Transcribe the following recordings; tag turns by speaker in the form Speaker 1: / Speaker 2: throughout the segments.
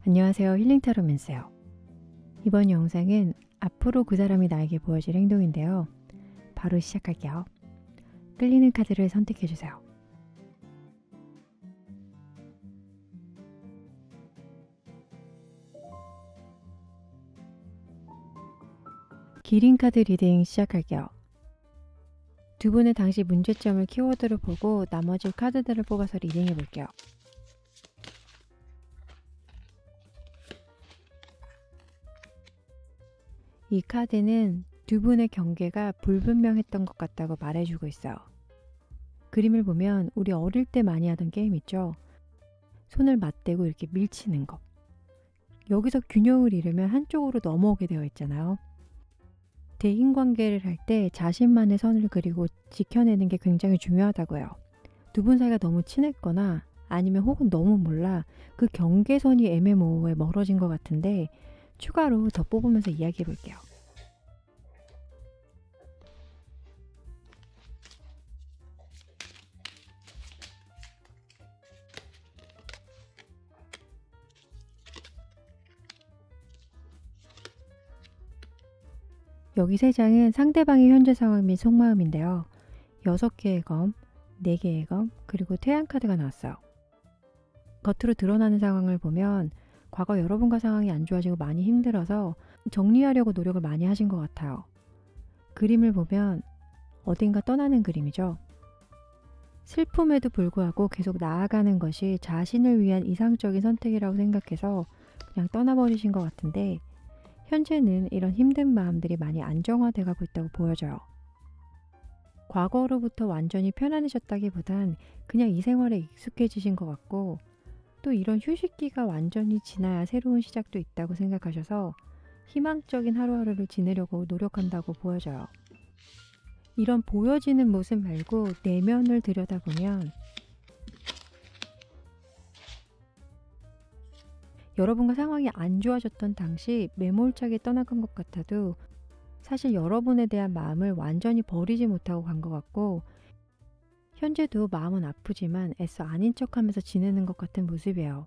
Speaker 1: 안녕하세요. 힐링타로맨스요. 이번 영상은 앞으로 그 사람이 나에게 보여줄 행동인데요. 바로 시작할게요. 끌리는 카드를 선택해주세요. 기린 카드 리딩 시작할게요. 두 분의 당시 문제점을 키워드로 보고 나머지 카드들을 뽑아서 리딩해 볼게요. 이 카드는 두 분의 경계가 불분명했던 것 같다고 말해주고 있어요. 그림을 보면 우리 어릴 때 많이 하던 게임 있죠? 손을 맞대고 이렇게 밀치는 거. 여기서 균형을 잃으면 한쪽으로 넘어오게 되어 있잖아요. 대인관계를 할 때 자신만의 선을 그리고 지켜내는 게 굉장히 중요하다고요. 두 분 사이가 너무 친했거나 아니면 혹은 너무 몰라 그 경계선이 애매모호해 멀어진 것 같은데 추가로 더 뽑으면서 이야기해 볼게요. 여기 세 장은 상대방의 현재 상황 및 속마음인데요. 6개의 검, 4개의 검, 그리고 태양 카드가 나왔어요. 겉으로 드러나는 상황을 보면 과거 여러분과 상황이 안 좋아지고 많이 힘들어서 정리하려고 노력을 많이 하신 것 같아요. 그림을 보면 어딘가 떠나는 그림이죠. 슬픔에도 불구하고 계속 나아가는 것이 자신을 위한 이상적인 선택이라고 생각해서 그냥 떠나버리신 것 같은데 현재는 이런 힘든 마음들이 많이 안정화돼 가고 있다고 보여져요. 과거로부터 완전히 편안해졌다기보단 그냥 이 생활에 익숙해지신 것 같고 또 이런 휴식기가 완전히 지나야 새로운 시작도 있다고 생각하셔서 희망적인 하루하루를 지내려고 노력한다고 보여져요. 이런 보여지는 모습 말고 내면을 들여다보면 여러분과 상황이 안 좋아졌던 당시 매몰차게 떠나간 것 같아도 사실 여러분에 대한 마음을 완전히 버리지 못하고 간 것 같고 현재도 마음은 아프지만 애써 아닌 척하면서 지내는 것 같은 모습이에요.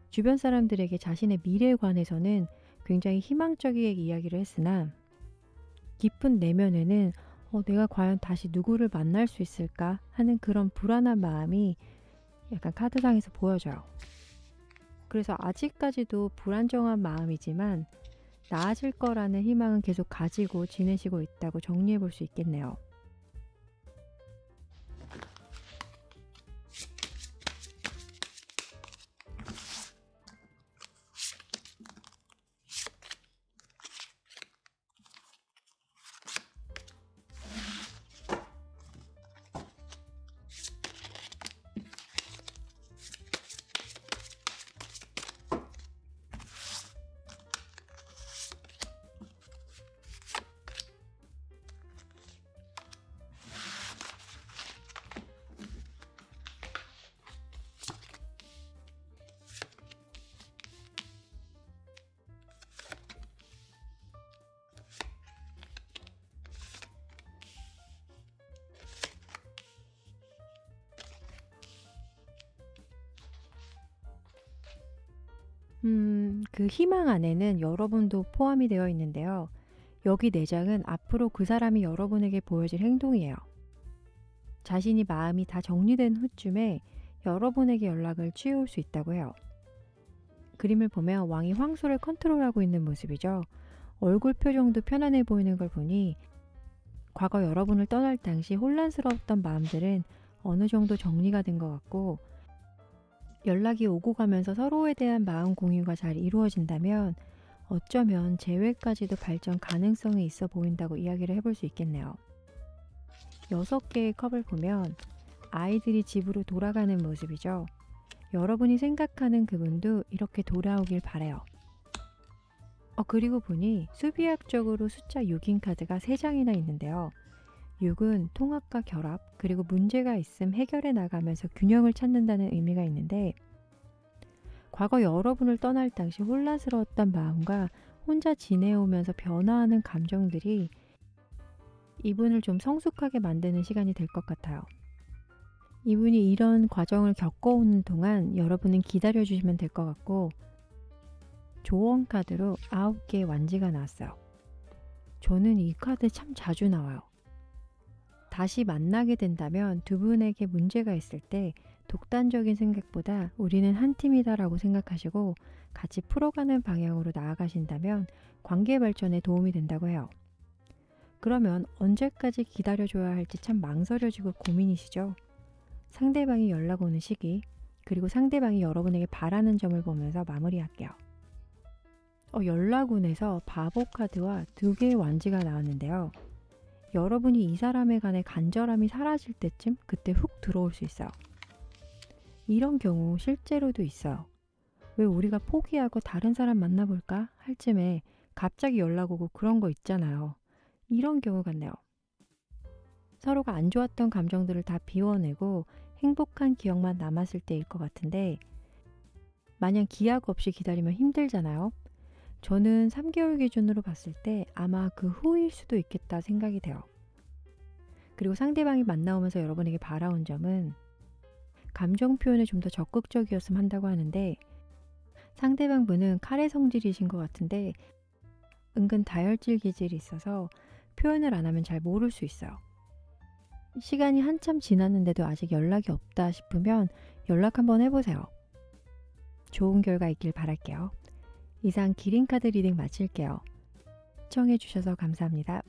Speaker 1: 주변 사람들에게 자신의 미래에 관해서는 굉장히 희망적이게 이야기를 했으나 깊은 내면에는 내가 과연 다시 누구를 만날 수 있을까 하는 그런 불안한 마음이 약간 카드상에서 보여져요. 그래서 아직까지도 불안정한 마음이지만 나아질 거라는 희망은 계속 가지고 지내시고 있다고 정리해 볼 수 있겠네요. 그 희망 안에는 여러분도 포함이 되어 있는데요. 여기 4장은 앞으로 그 사람이 여러분에게 보여줄 행동이에요. 자신이 마음이 다 정리된 후쯤에 여러분에게 연락을 취해올 수 있다고 해요. 그림을 보면 왕이 황소를 컨트롤하고 있는 모습이죠. 얼굴 표정도 편안해 보이는 걸 보니 과거 여러분을 떠날 당시 혼란스러웠던 마음들은 어느 정도 정리가 된 것 같고 연락이 오고 가면서 서로에 대한 마음 공유가 잘 이루어진다면 어쩌면 재회까지도 발전 가능성이 있어 보인다고 이야기를 해볼 수 있겠네요. 6개의 컵을 보면 아이들이 집으로 돌아가는 모습이죠. 여러분이 생각하는 그분도 이렇게 돌아오길 바래요. 그리고 보니 수비학적으로 숫자 6인 카드가 3장이나 있는데요. 6은 통합과 결합, 그리고 문제가 있음 해결해 나가면서 균형을 찾는다는 의미가 있는데 과거 여러분을 떠날 당시 혼란스러웠던 마음과 혼자 지내오면서 변화하는 감정들이 이분을 좀 성숙하게 만드는 시간이 될 것 같아요. 이분이 이런 과정을 겪어오는 동안 여러분은 기다려주시면 될 것 같고 조언 카드로 9개의 완지가 나왔어요. 저는 이 카드 참 자주 나와요. 다시 만나게 된다면 두 분에게 문제가 있을 때 독단적인 생각보다 우리는 한 팀이다라고 생각하시고 같이 풀어가는 방향으로 나아가신다면 관계 발전에 도움이 된다고 해요. 그러면 언제까지 기다려줘야 할지 참 망설여지고 고민이시죠? 상대방이 연락 오는 시기, 그리고 상대방이 여러분에게 바라는 점을 보면서 마무리할게요. 연락운에서 바보 카드와 2개의 완지가 나왔는데요. 여러분이 이 사람에 관해 간절함이 사라질 때쯤 그때 훅 들어올 수 있어요. 이런 경우 실제로도 있어요. 왜 우리가 포기하고 다른 사람 만나볼까 할 쯤에 갑자기 연락 오고 그런 거 있잖아요. 이런 경우 같네요. 서로가 안 좋았던 감정들을 다 비워내고 행복한 기억만 남았을 때일 것 같은데, 마냥 기약 없이 기다리면 힘들잖아요. 저는 3개월 기준으로 봤을 때 아마 그 후일 수도 있겠다 생각이 돼요. 그리고 상대방이 만나오면서 여러분에게 바라온 점은 감정 표현에 좀 더 적극적이었으면 한다고 하는데, 상대방 분은 칼의 성질이신 것 같은데 은근 다혈질 기질이 있어서 표현을 안 하면 잘 모를 수 있어요. 시간이 한참 지났는데도 아직 연락이 없다 싶으면 연락 한번 해보세요. 좋은 결과 있길 바랄게요. 이상 기린카드 리딩 마칠게요. 시청해주셔서 감사합니다.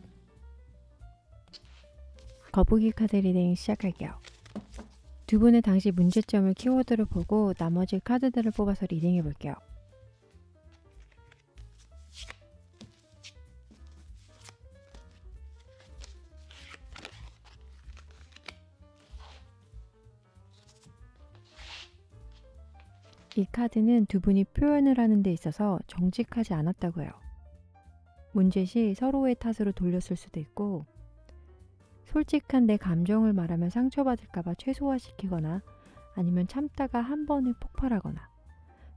Speaker 1: 거북이 카드 리딩 시작할게요. 두 분의 당시 문제점을 키워드로 보고 나머지 카드들을 뽑아서 리딩해 볼게요. 이 카드는 두 분이 표현을 하는 데 있어서 정직하지 않았다고 해요. 문제시 서로의 탓으로 돌렸을 수도 있고, 솔직한 내 감정을 말하면 상처받을까봐 최소화시키거나 아니면 참다가 한 번에 폭발하거나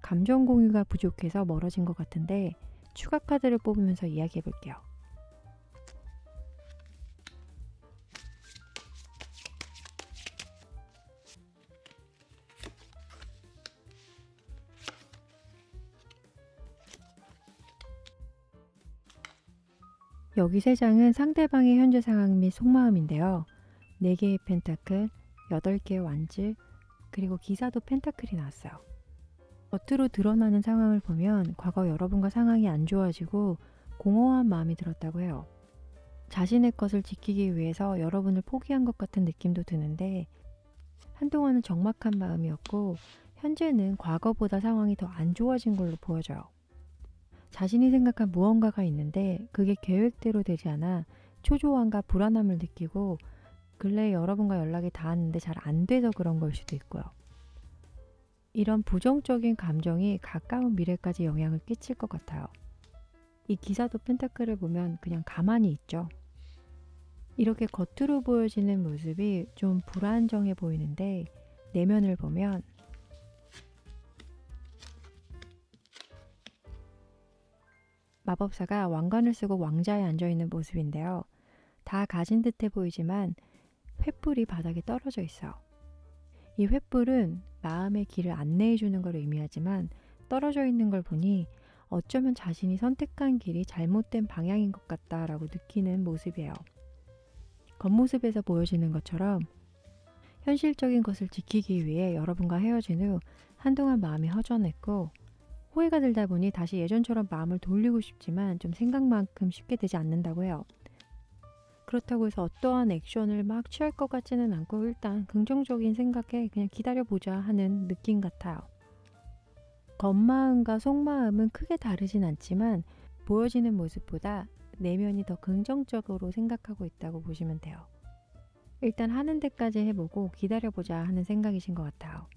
Speaker 1: 감정 공유가 부족해서 멀어진 것 같은데, 추가 카드를 뽑으면서 이야기해 볼게요. 여기 3장은 상대방의 현재 상황 및 속마음인데요. 4개의 펜타클, 8개의 완즈, 그리고 기사도 펜타클이 나왔어요. 겉으로 드러나는 상황을 보면 과거 여러분과 상황이 안 좋아지고 공허한 마음이 들었다고 해요. 자신의 것을 지키기 위해서 여러분을 포기한 것 같은 느낌도 드는데, 한동안은 적막한 마음이었고 현재는 과거보다 상황이 더 안 좋아진 걸로 보여져요. 자신이 생각한 무언가가 있는데 그게 계획대로 되지 않아 초조함과 불안함을 느끼고 근래에 여러분과 연락이 닿았는데 잘 안 돼서 그런 걸 수도 있고요. 이런 부정적인 감정이 가까운 미래까지 영향을 끼칠 것 같아요. 이 기사도 펜타클을 보면 그냥 가만히 있죠. 이렇게 겉으로 보여지는 모습이 좀 불안정해 보이는데 내면을 보면 마법사가 왕관을 쓰고 왕자에 앉아있는 모습인데요. 다 가진 듯해 보이지만 횃불이 바닥에 떨어져 있어요. 이 횃불은 마음의 길을 안내해 주는 걸 의미하지만 떨어져 있는 걸 보니 어쩌면 자신이 선택한 길이 잘못된 방향인 것 같다라고 느끼는 모습이에요. 겉모습에서 보여지는 것처럼 현실적인 것을 지키기 위해 여러분과 헤어진 후 한동안 마음이 허전했고 후회가 들다 보니 다시 예전처럼 마음을 돌리고 싶지만 좀 생각만큼 쉽게 되지 않는다고 해요. 그렇다고 해서 어떠한 액션을 막 취할 것 같지는 않고 일단 긍정적인 생각에 그냥 기다려보자 하는 느낌 같아요. 겉마음과 속마음은 크게 다르진 않지만 보여지는 모습보다 내면이 더 긍정적으로 생각하고 있다고 보시면 돼요. 일단 하는 데까지 해보고 기다려보자 하는 생각이신 것 같아요.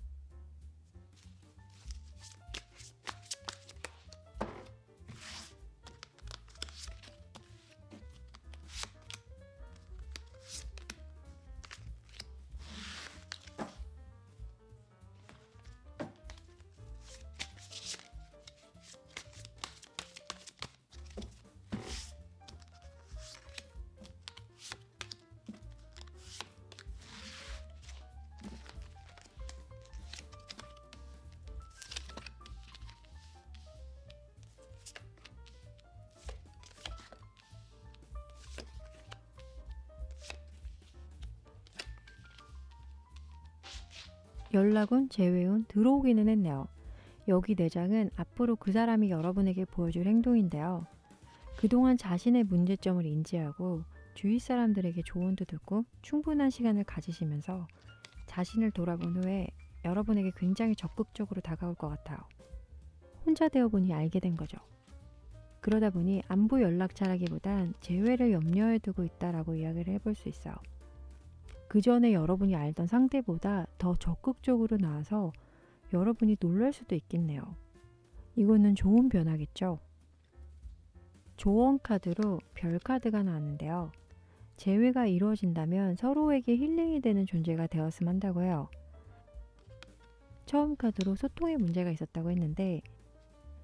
Speaker 1: 연락운, 재회운, 들어오기는 했네요. 여기 4장은 앞으로 그 사람이 여러분에게 보여줄 행동인데요. 그동안 자신의 문제점을 인지하고 주위 사람들에게 조언도 듣고 충분한 시간을 가지시면서 자신을 돌아본 후에 여러분에게 굉장히 적극적으로 다가올 것 같아요. 혼자 되어보니 알게 된 거죠. 그러다 보니 안부 연락차라기보단 재회를 염려해 두고 있다라고 이야기를 해볼 수 있어요. 그 전에 여러분이 알던 상대보다 더 적극적으로 나와서 여러분이 놀랄 수도 있겠네요. 이거는 좋은 변화겠죠? 조언 카드로 별 카드가 나왔는데요. 재회가 이루어진다면 서로에게 힐링이 되는 존재가 되었으면 한다고 해요. 처음 카드로 소통에 문제가 있었다고 했는데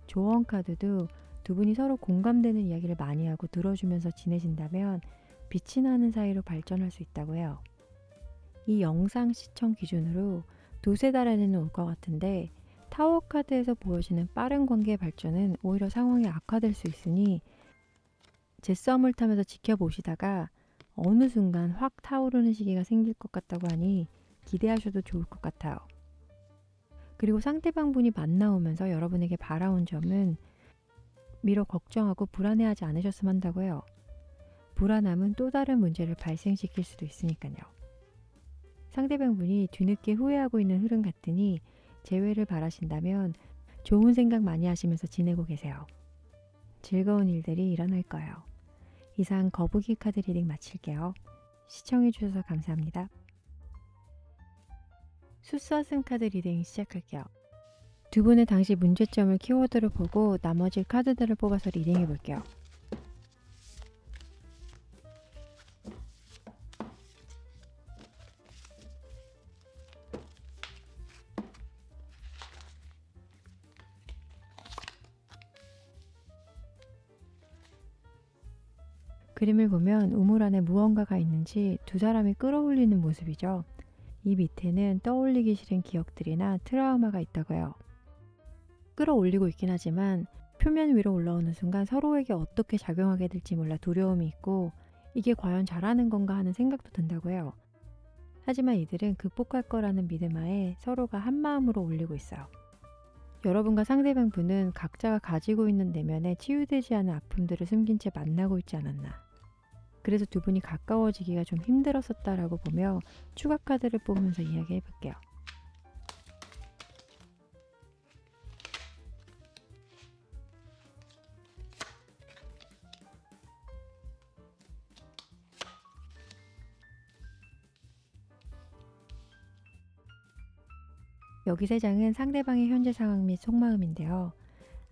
Speaker 1: 조언 카드도 두 분이 서로 공감되는 이야기를 많이 하고 들어주면서 지내신다면 빛이 나는 사이로 발전할 수 있다고 해요. 이 영상 시청 기준으로 2-3달 안에는 올 것 같은데 타워 카드에서 보여지는 빠른 관계 발전은 오히려 상황이 악화될 수 있으니 제썸을 타면서 지켜보시다가 어느 순간 확 타오르는 시기가 생길 것 같다고 하니 기대하셔도 좋을 것 같아요. 그리고 상대방 분이 만나오면서 여러분에게 바라온 점은 미뤄 걱정하고 불안해하지 않으셨으면 한다고 해요. 불안함은 또 다른 문제를 발생시킬 수도 있으니까요. 상대방 분이 뒤늦게 후회하고 있는 흐름 같으니 재회를 바라신다면 좋은 생각 많이 하시면서 지내고 계세요. 즐거운 일들이 일어날 거예요. 이상 거북이 카드 리딩 마칠게요. 시청해주셔서 감사합니다. 숫서슴 카드 리딩 시작할게요. 두 분의 당시 문제점을 키워드로 보고 나머지 카드들을 뽑아서 리딩해 볼게요. 그림을 보면 우물 안에 무언가가 있는지 두 사람이 끌어올리는 모습이죠. 이 밑에는 떠올리기 싫은 기억들이나 트라우마가 있다고 해요. 끌어올리고 있긴 하지만 표면 위로 올라오는 순간 서로에게 어떻게 작용하게 될지 몰라 두려움이 있고 이게 과연 잘하는 건가 하는 생각도 든다고 해요. 하지만 이들은 극복할 거라는 믿음 하에 서로가 한마음으로 올리고 있어요. 여러분과 상대방 분은 각자가 가지고 있는 내면에 치유되지 않은 아픔들을 숨긴 채 만나고 있지 않았나. 그래서 두 분이 가까워지기가 좀 힘들었었다라고 보며 추가 카드를 뽑으면서 이야기해 볼게요. 여기 3장은 상대방의 현재 상황 및 속마음인데요.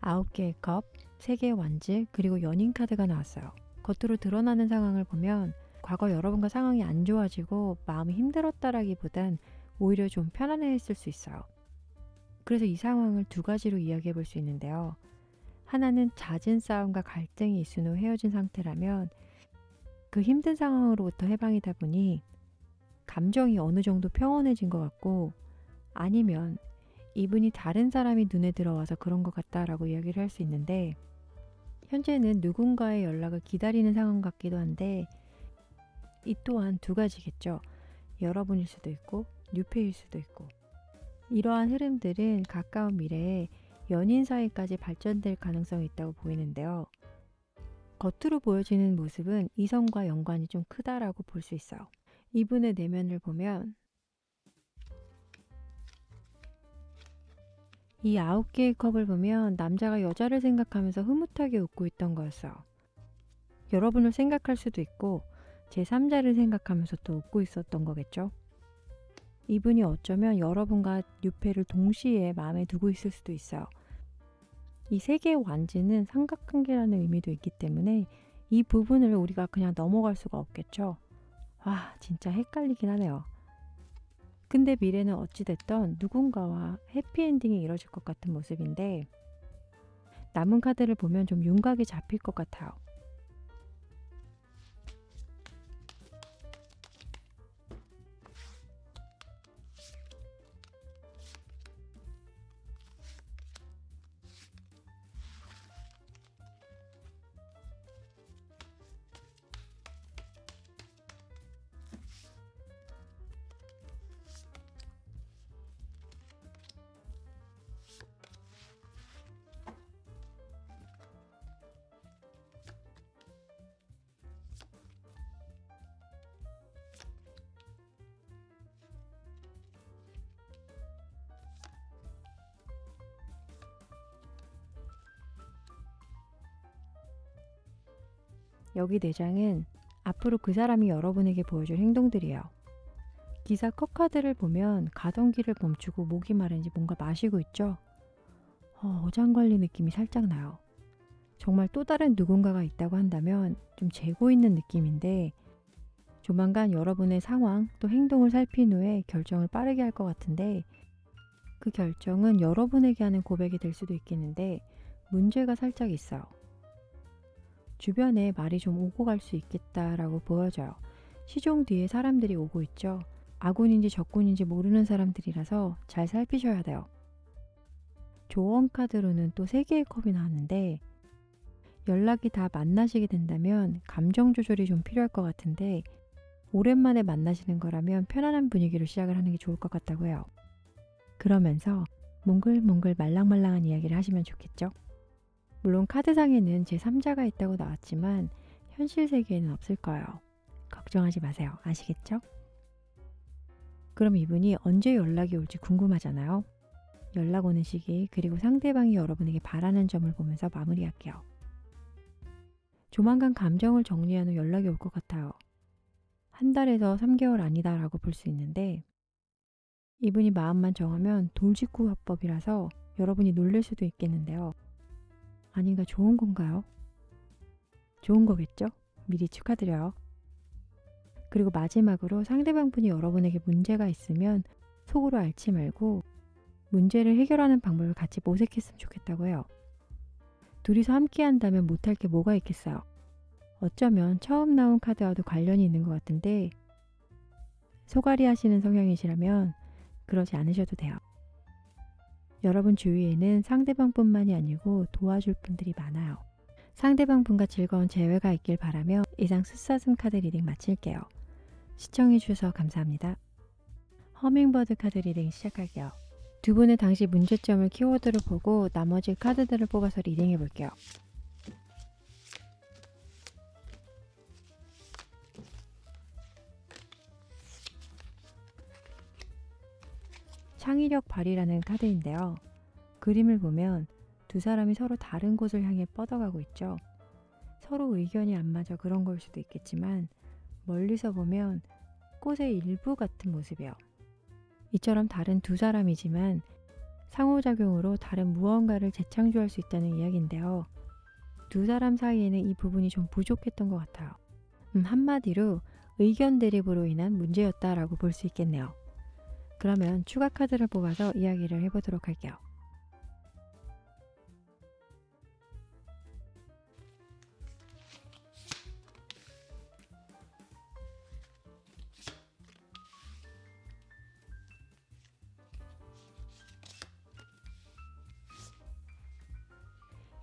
Speaker 1: 9개의 컵, 3개의 완즈, 그리고 연인 카드가 나왔어요. 겉으로 드러나는 상황을 보면 과거 여러분과 상황이 안 좋아지고 마음이 힘들었다라기보단 오히려 좀 편안해했을 수 있어요. 그래서 이 상황을 2가지로 이야기해 볼 수 있는데요. 하나는 잦은 싸움과 갈등이 있은 후 헤어진 상태라면 그 힘든 상황으로부터 해방이다 보니 감정이 어느 정도 평온해진 것 같고, 아니면 이분이 다른 사람이 눈에 들어와서 그런 것 같다라고 이야기를 할 수 있는데, 현재는 누군가의 연락을 기다리는 상황 같기도 한데 이 또한 2가지겠죠. 여러분일 수도 있고 뉴페일 수도 있고, 이러한 흐름들은 가까운 미래에 연인 사이까지 발전될 가능성이 있다고 보이는데요. 겉으로 보여지는 모습은 이성과 연관이 좀 크다라고 볼 수 있어요. 이분의 내면을 보면 이 9개의 컵을 보면 남자가 여자를 생각하면서 흐뭇하게 웃고 있던 거였어요. 여러분을 생각할 수도 있고 제3자를 생각하면서 또 웃고 있었던 거겠죠. 이분이 어쩌면 여러분과 뉴페를 동시에 마음에 두고 있을 수도 있어요. 이 3개의 완지는 삼각관계라는 의미도 있기 때문에 이 부분을 우리가 그냥 넘어갈 수가 없겠죠. 와, 진짜 헷갈리긴 하네요. 근데 미래는 어찌됐던 누군가와 해피엔딩이 이뤄질 것 같은 모습인데 남은 카드를 보면 좀 윤곽이 잡힐 것 같아요. 여기 4장은 앞으로 그 사람이 여러분에게 보여줄 행동들이에요. 기사 컷카드를 보면 가던 길을 멈추고 목이 마른지 뭔가 마시고 있죠? 어장관리 느낌이 살짝 나요. 정말 또 다른 누군가가 있다고 한다면 좀 재고 있는 느낌인데 조만간 여러분의 상황 또 행동을 살핀 후에 결정을 빠르게 할 것 같은데 그 결정은 여러분에게 하는 고백이 될 수도 있겠는데 문제가 살짝 있어요. 주변에 말이 좀 오고 갈 수 있겠다라고 보여져요. 시종 뒤에 사람들이 오고 있죠. 아군인지 적군인지 모르는 사람들이라서 잘 살피셔야 돼요. 조언 카드로는 또 3개의 컵이 나왔는데 연락이 다 만나시게 된다면 감정 조절이 좀 필요할 것 같은데 오랜만에 만나시는 거라면 편안한 분위기로 시작을 하는 게 좋을 것 같다고 해요. 그러면서 몽글몽글 말랑말랑한 이야기를 하시면 좋겠죠? 물론 카드상에는 제3자가 있다고 나왔지만 현실 세계에는 없을 거예요. 걱정하지 마세요. 아시겠죠? 그럼 이분이 언제 연락이 올지 궁금하잖아요. 연락 오는 시기 그리고 상대방이 여러분에게 바라는 점을 보면서 마무리할게요. 조만간 감정을 정리한 후 연락이 올 것 같아요. 1달에서 3개월 아니다라고 볼 수 있는데 이분이 마음만 정하면 돌직구 화법이라서 여러분이 놀랄 수도 있겠는데요. 아닌가 좋은 건가요? 좋은 거겠죠? 미리 축하드려요. 그리고 마지막으로 상대방 분이 여러분에게 문제가 있으면 속으로 앓지 말고 문제를 해결하는 방법을 같이 모색했으면 좋겠다고 해요. 둘이서 함께 한다면 못할 게 뭐가 있겠어요. 어쩌면 처음 나온 카드와도 관련이 있는 것 같은데 소갈이 하시는 성향이시라면 그러지 않으셔도 돼요. 여러분 주위에는 상대방뿐만이 아니고 도와줄 분들이 많아요. 상대방 분과 즐거운 재회가 있길 바라며 이상 숫사슴 카드 리딩 마칠게요. 시청해주셔서 감사합니다. 허밍버드 카드 리딩 시작할게요. 두 분의 당시 문제점을 키워드로 보고 나머지 카드들을 뽑아서 리딩해 볼게요. 창의력 발휘라는 카드인데요. 그림을 보면 두 사람이 서로 다른 곳을 향해 뻗어가고 있죠. 서로 의견이 안 맞아 그런 걸 수도 있겠지만 멀리서 보면 꽃의 일부 같은 모습이에요. 이처럼 다른 두 사람이지만 상호작용으로 다른 무언가를 재창조할 수 있다는 이야기인데요. 두 사람 사이에는 이 부분이 좀 부족했던 것 같아요. 한마디로 의견 대립으로 인한 문제였다라고 볼 수 있겠네요. 그러면 추가 카드를 뽑아서 이야기를 해보도록 할게요.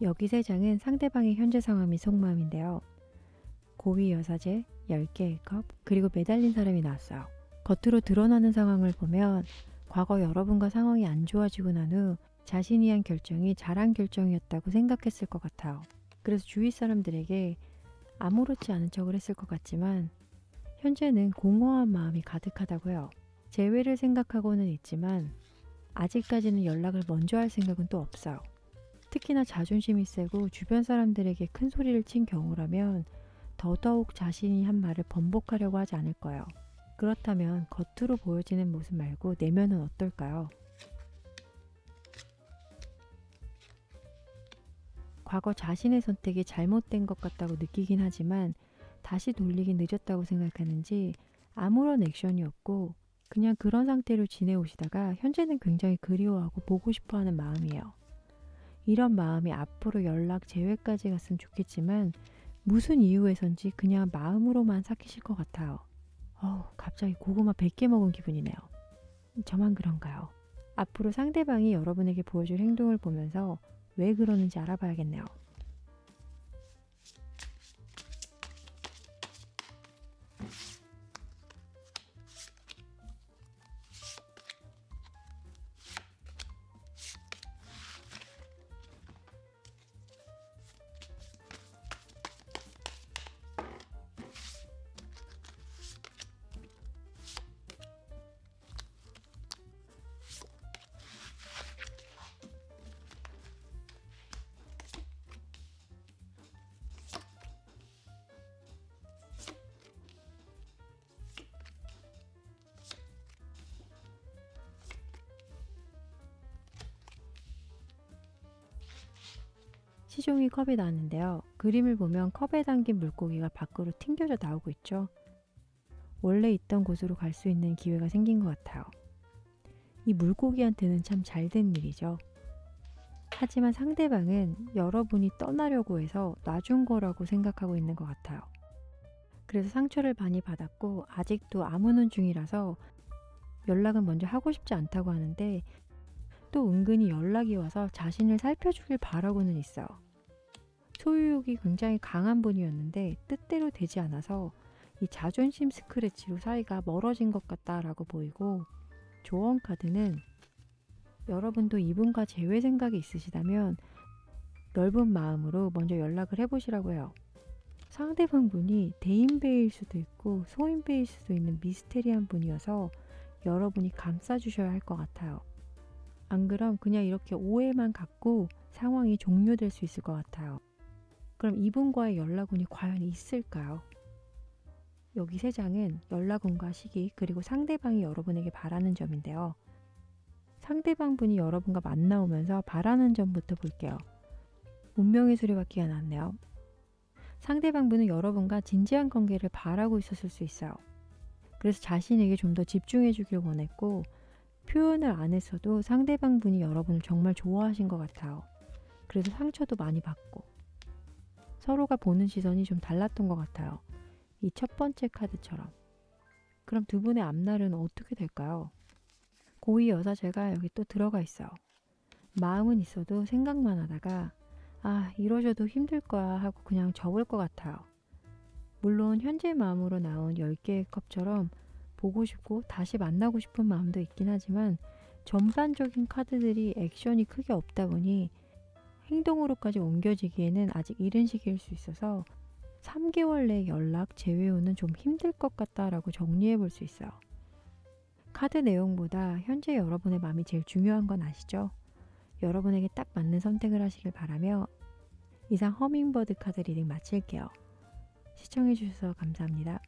Speaker 1: 여기 3장은 상대방의 현재 상황 및 속마음인데요. 고위 여사제, 10개의 컵, 그리고 매달린 사람이 나왔어요. 겉으로 드러나는 상황을 보면 과거 여러분과 상황이 안 좋아지고 난 후 자신이 한 결정이 잘한 결정이었다고 생각했을 것 같아요. 그래서 주위 사람들에게 아무렇지 않은 척을 했을 것 같지만 현재는 공허한 마음이 가득하다고 해요. 재회를 생각하고는 있지만 아직까지는 연락을 먼저 할 생각은 또 없어요. 특히나 자존심이 세고 주변 사람들에게 큰 소리를 친 경우라면 더더욱 자신이 한 말을 번복하려고 하지 않을 거예요. 그렇다면 겉으로 보여지는 모습 말고 내면은 어떨까요? 과거 자신의 선택이 잘못된 것 같다고 느끼긴 하지만 다시 돌리긴 늦었다고 생각하는지 아무런 액션이 없고 그냥 그런 상태로 지내오시다가 현재는 굉장히 그리워하고 보고 싶어하는 마음이에요. 이런 마음이 앞으로 연락 재회까지 갔으면 좋겠지만 무슨 이유에선지 그냥 마음으로만 삭히실 것 같아요. 갑자기 고구마 100개 먹은 기분이네요. 저만 그런가요? 앞으로 상대방이 여러분에게 보여줄 행동을 보면서 왜 그러는지 알아봐야겠네요. 가시종이 컵에 닿았는데요. 그림을 보면 컵에 담긴 물고기가 밖으로 튕겨져 나오고 있죠. 원래 있던 곳으로 갈 수 있는 기회가 생긴 것 같아요. 이 물고기한테는 참 잘된 일이죠. 하지만 상대방은 여러분이 떠나려고 해서 놔준 거라고 생각하고 있는 것 같아요. 그래서 상처를 많이 받았고 아직도 아무는 중이라서 연락은 먼저 하고 싶지 않다고 하는데, 또 은근히 연락이 와서 자신을 살펴주길 바라고는 있어요. 소유욕이 굉장히 강한 분이었는데 뜻대로 되지 않아서 이 자존심 스크래치로 사이가 멀어진 것 같다라고 보이고, 조언 카드는 여러분도 이분과 재회 생각이 있으시다면 넓은 마음으로 먼저 연락을 해보시라고 해요. 상대방 분이 대인배일 수도 있고 소인배일 수도 있는 미스테리한 분이어서 여러분이 감싸주셔야 할 것 같아요. 안 그럼 그냥 이렇게 오해만 갖고 상황이 종료될 수 있을 것 같아요. 그럼 이분과의 연락운이 과연 있을까요? 여기 3장은 연락운과 시기, 그리고 상대방이 여러분에게 바라는 점인데요. 상대방 분이 여러분과 만나오면서 바라는 점부터 볼게요. 운명의 수레바퀴가 나왔네요. 상대방 분은 여러분과 진지한 관계를 바라고 있었을 수 있어요. 그래서 자신에게 좀 더 집중해 주길 원했고, 표현을 안 했어도 상대방 분이 여러분을 정말 좋아하신 것 같아요. 그래서 상처도 많이 받고 서로가 보는 시선이 좀 달랐던 것 같아요. 이 첫 번째 카드처럼. 그럼 두 분의 앞날은 어떻게 될까요? 고2 여사제가 여기 또 들어가 있어요. 마음은 있어도 생각만 하다가 이러셔도 힘들 거야 하고 그냥 접을 것 같아요. 물론 현재 마음으로 나온 10개의 컵처럼 보고 싶고 다시 만나고 싶은 마음도 있긴 하지만, 전반적인 카드들이 액션이 크게 없다 보니 행동으로까지 옮겨지기에는 아직 이른 시기일 수 있어서 3개월 내 연락 재회 후는 좀 힘들 것 같다라고 정리해 볼 수 있어요. 카드 내용보다 현재 여러분의 마음이 제일 중요한 건 아시죠? 여러분에게 딱 맞는 선택을 하시길 바라며 이상 허밍버드 카드 리딩 마칠게요. 시청해 주셔서 감사합니다.